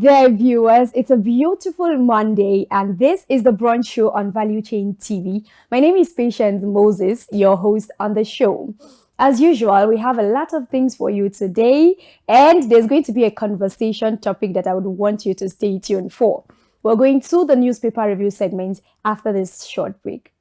there, viewers. It's a beautiful Monday, and this is the Brunch Show on Value Chain TV. My name is Patience Moses, your host on the show. As usual, we have a lot of things for you today, and there's going to be a conversation topic that I would want you to stay tuned for. We're going to the newspaper review segment after this short break.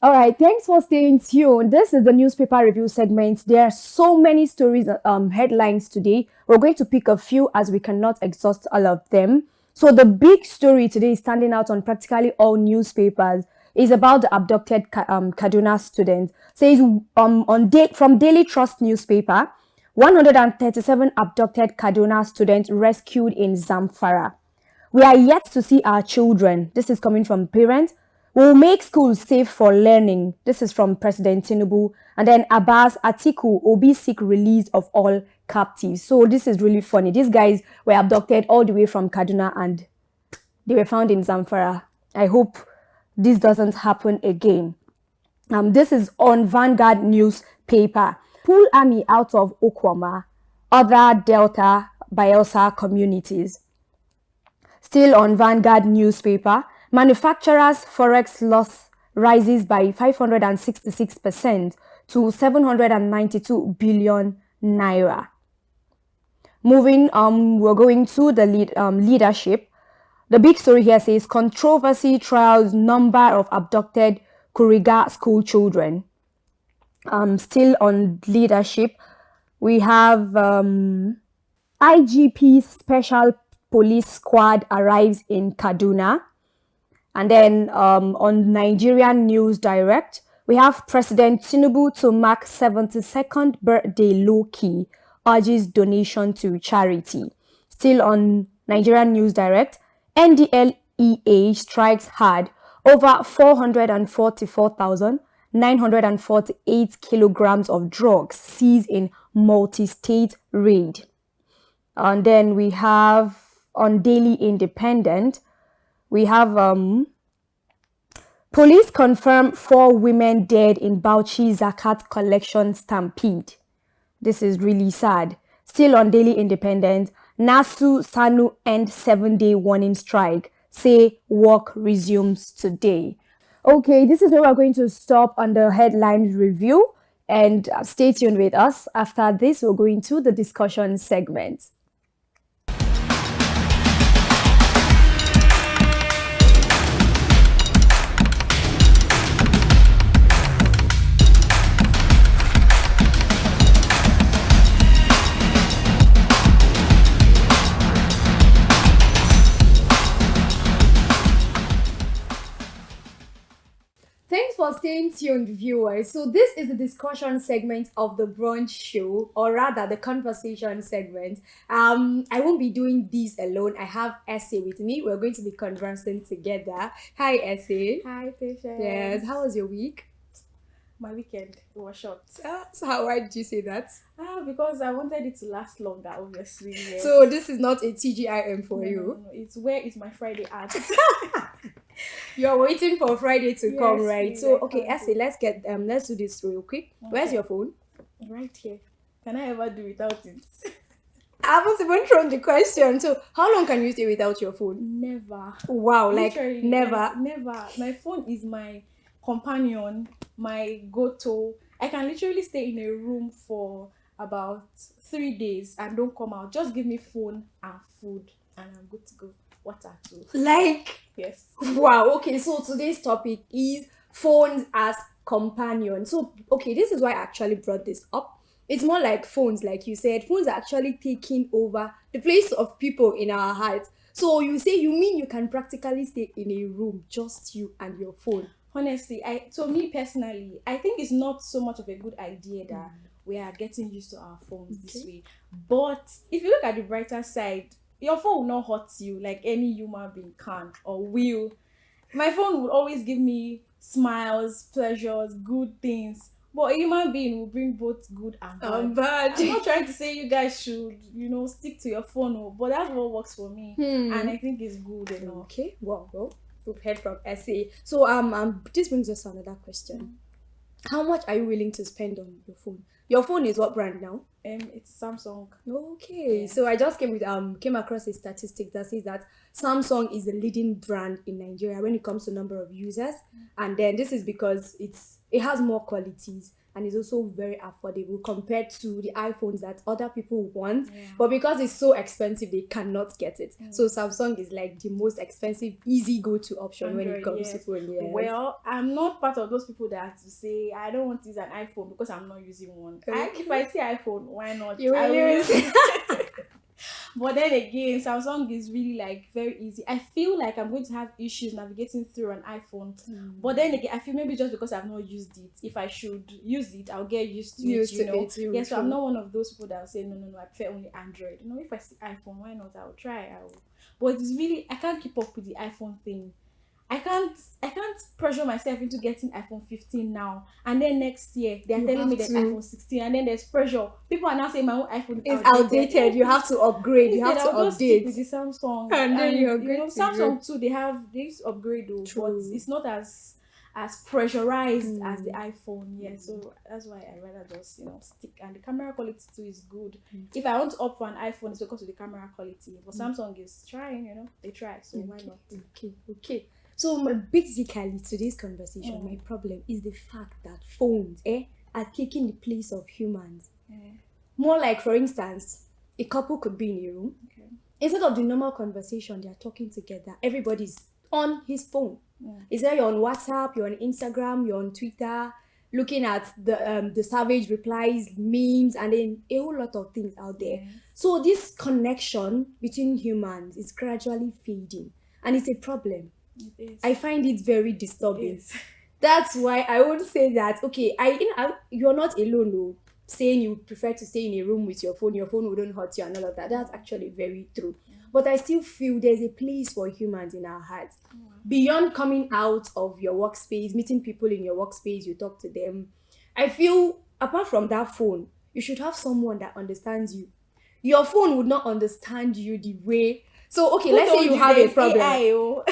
All right, thanks for staying tuned. This is the newspaper review segment. There are so many stories, headlines today. We're going to pick a few as we cannot exhaust all of them. So the big story today, standing out on practically all newspapers, is about the abducted Kaduna student. Says from Daily Trust newspaper, 137 abducted Kaduna students rescued in Zamfara. We are yet to see our children. This is coming from parents. We'll make schools safe for learning. This is from President Tinubu. And then Abbas Atiku, Obi seek release of all captives. So this is really funny. These guys were abducted all the way from Kaduna and they were found in Zamfara. I hope this doesn't happen again. This is on Vanguard newspaper. Pull army out of Okwama, other Delta Bayelsa communities. Still on Vanguard newspaper, manufacturers' forex loss rises by 566% to 792 billion naira. Moving, we're going to the leadership. The big story here says controversy trials number of abducted Kuriga school children. Still on leadership, we have IGP's special police squad arrives in Kaduna. And then on Nigerian News Direct, we have President Tinubu to mark 72nd birthday low-key, urges donation to charity. Still on Nigerian News Direct, NDLEA strikes hard, over 444,948 kilograms of drugs seized in multi-state raid. And then we have on Daily Independent, we have police confirm 4 women dead in Bauchi Zakat collection stampede. This is really sad. Still on Daily Independent, Nasu Sanu end 7-day warning strike. Say work resumes today. Okay, this is where we're going to stop on the headlines review and stay tuned with us. After this, we're going to the discussion segment. Thanks for staying tuned, viewers. So this is the discussion segment of the Brunch Show, or rather the conversation segment. I won't be doing this alone. I have Essay with me. We're going to be conversing together. Hi, Essay. Hi, Patience. Yes, how was your week? My weekend was short. So why did you say that? Because I wanted it to last longer, obviously. Yes. So this is not a TGIM for you? No. It's where is my Friday at? You're waiting for Friday to come, right? Yes, So okay, Essay, let's do this real quick. Okay. Where's your phone? Right here. Can I ever do without it? I haven't even thrown the question. So how long can you stay without your phone? Never. Wow, Literally, like never. Never. My phone is my companion, my go-to. I can literally stay in a room for about 3 days and don't come out. Just give me phone and food and I'm good to go. Water too. Like, yes. Wow. Okay, so today's topic is phones as companion. So okay, this is why I actually brought this up. It's more like phones, like you said, phones are actually taking over the place of people in our hearts. So you mean you can practically stay in a room, just you and your phone? Honestly, me personally, I think it's not so much of a good idea that we are getting used to our phones this Okay. way. But if you look at the brighter side, your phone will not hurt you like any human being can or will. My phone would always give me smiles, pleasures, good things. But a human being will bring both good and bad. Bad. I'm not trying to say you guys should, stick to your phone, but that's what works for me. And I think it's good enough. Okay. Well, we've heard from SA. So this brings us to another question. How much are you willing to spend on your phone? Your phone is what brand now? It's Samsung. Okay, Yeah. so I just came across a statistic that says that Samsung is the leading brand in Nigeria when it comes to number of users, and then this is because it has more qualities and is also very affordable compared to the iPhones that other people want. Yeah. But because it's so expensive, they cannot get it. So Samsung is like the most expensive, easy go-to option when it Android, comes to yes. phone. Yes. Well, I'm not part of those people that say I don't want to use an iPhone because I'm not using one. If I see iPhone, why not? You will I will use use it. But then again, Samsung is really like very easy. I feel like I'm going to have issues navigating through an iPhone. But then again, I feel maybe just because I've not used it, if I should use it, I'll get used to it. Yeah, so I'm not one of those people that will say no, I prefer only Android. If I see iPhone, why not? I'll try. But it's really, I can't keep up with the iPhone thing. I can't pressure myself into getting iPhone 15 now, and then next year they're telling me there's iPhone 16, and then there's pressure. People are now saying my own iPhone is outdated. You have to upgrade. You have to I'll just stick update. with the Samsung. And then you upgrade to Samsung too. They used to upgrade though, but it's not as pressurized as the iPhone. Yeah, so that's why I rather just stick. And the camera quality too is good. If I want to opt for an iPhone, it's because of the camera quality. But Samsung is trying. They try. So why not? Okay. So basically, today's conversation, my problem is the fact that phones are taking the place of humans. More like, for instance, a couple could be in a room. Okay. Instead of the normal conversation, they are talking together. Everybody's on his phone. Is there you're on WhatsApp, you're on Instagram, you're on Twitter, looking at the savage replies, memes, and then a whole lot of things out there. So this connection between humans is gradually fading, and it's a problem. It is. I find it very disturbing. It is. That's why I would say that you're not alone though, saying you prefer to stay in a room with your phone wouldn't hurt you and all of that. That's actually very true. But I still feel there's a place for humans in our hearts. Beyond coming out of your workspace, meeting people in your workspace, you talk to them. I feel apart from that phone, you should have someone that understands you. Your phone would not understand you the way. So okay, let's say you have a problem. AI,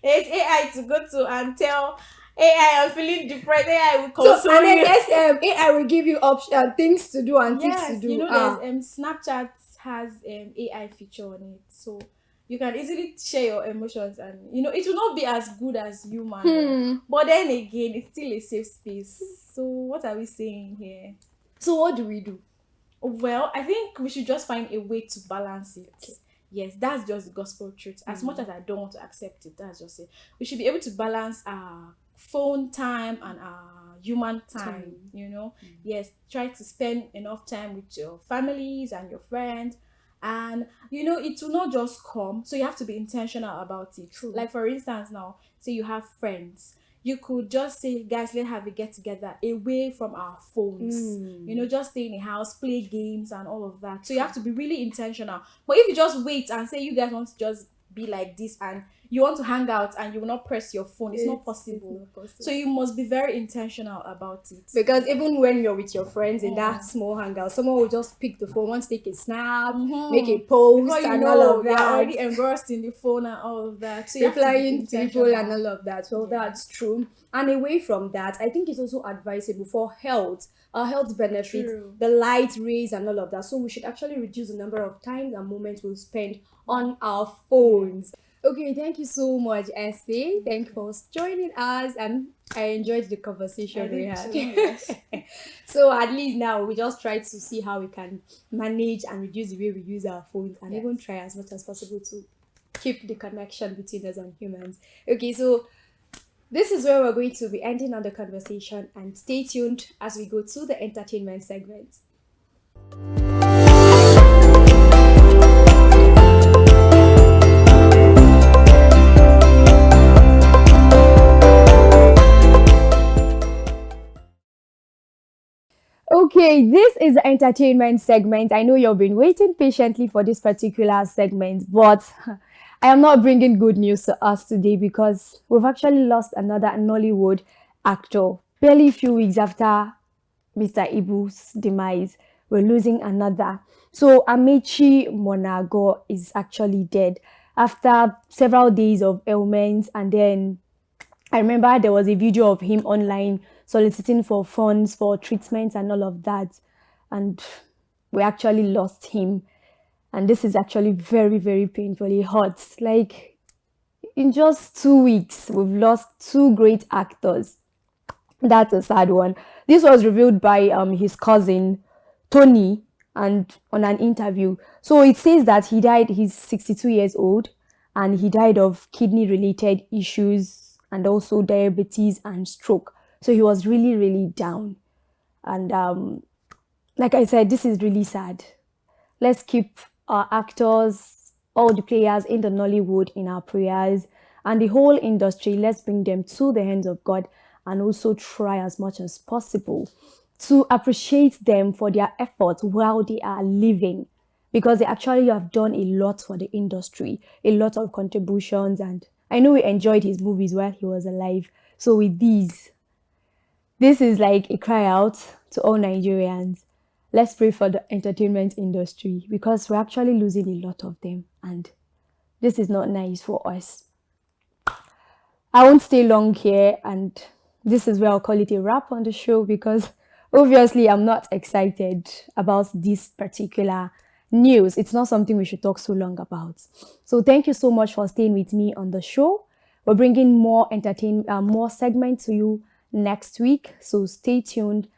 there's AI to go to and tell AI I'm feeling depressed. AI will console and then you. yes, AI will give you things to do and things to do. There's Snapchat has AI feature on it, so you can easily share your emotions, and it will not be as good as human. But then again, it's still a safe space. So what are we saying here? So what do we do? Well, I think we should just find a way to balance it. Okay. Yes, that's just the gospel truth. As much as I don't want to accept it, that's just it. We should be able to balance our phone time and our human time. Yes, try to spend enough time with your families and your friends, and it will not just come, so you have to be intentional about it. True. Like for instance, now say you have friends, you could just say, guys, let's have a get together away from our phones. Just stay in the house, play games and all of that. So you have to be really intentional. But if you just wait and say you guys want to just be like this and you want to hang out and you will not press your phone, it's not possible. So you must be very intentional about it. Because even when you're with your friends in that small hangout, someone will just pick the phone, want to take a snap, make a post, and all of that. You're already engrossed in the phone and all of that. So replying to people and all of that. Well, that's true. And away from that, I think it's also advisable for our health benefits, the light rays and all of that. So we should actually reduce the number of times and moments we'll spend on our phones. Okay, thank you so much, Essie. Thank you for joining us, and I enjoyed the conversation we had. Yes. So at least now we just try to see how we can manage and reduce the way we use our phones, and even try as much as possible to keep the connection between us and humans. Okay, so this is where we're going to be ending on the conversation, and stay tuned as we go to the entertainment segment. Okay, this is the entertainment segment. I know you've been waiting patiently for this particular segment, but I am not bringing good news to us today because we've actually lost another Nollywood actor. Barely a few weeks after Mr. Ibu's demise, we're losing another. So Amechi Monago is actually dead after several days of ailments, and then I remember there was a video of him online soliciting for funds for treatments and all of that. And we actually lost him. And this is actually very, very painfully hot. Like in just 2 weeks, we've lost two great actors. That's a sad one. This was revealed by his cousin Tony and on an interview. So it says that he died, he's 62 years old, and he died of kidney related issues and also diabetes and stroke. So he was really, really down. And like I said, this is really sad. Let's keep our actors, all the players in the Nollywood in our prayers, and the whole industry. Let's bring them to the hands of God and also try as much as possible to appreciate them for their efforts while they are living, because they actually have done a lot for the industry, a lot of contributions. And I know we enjoyed his movies while he was alive. So with these, this is like a cry out to all Nigerians. Let's pray for the entertainment industry because we're actually losing a lot of them, and this is not nice for us. I won't stay long here, and this is where I'll call it a wrap on the show because obviously I'm not excited about this particular news. It's not something we should talk so long about. So thank you so much for staying with me on the show. We're bringing more segments to you next week. So stay tuned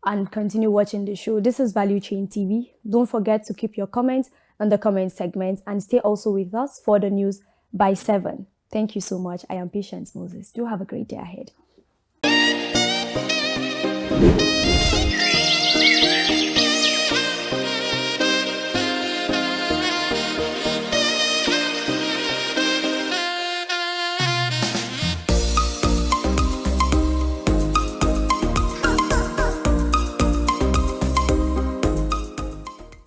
and continue watching the show. This is Value Chain TV. Don't forget to keep your comments on the comment segment and stay also with us for the news by 7. Thank you so much. I am Patience Moses. Do have a great day ahead.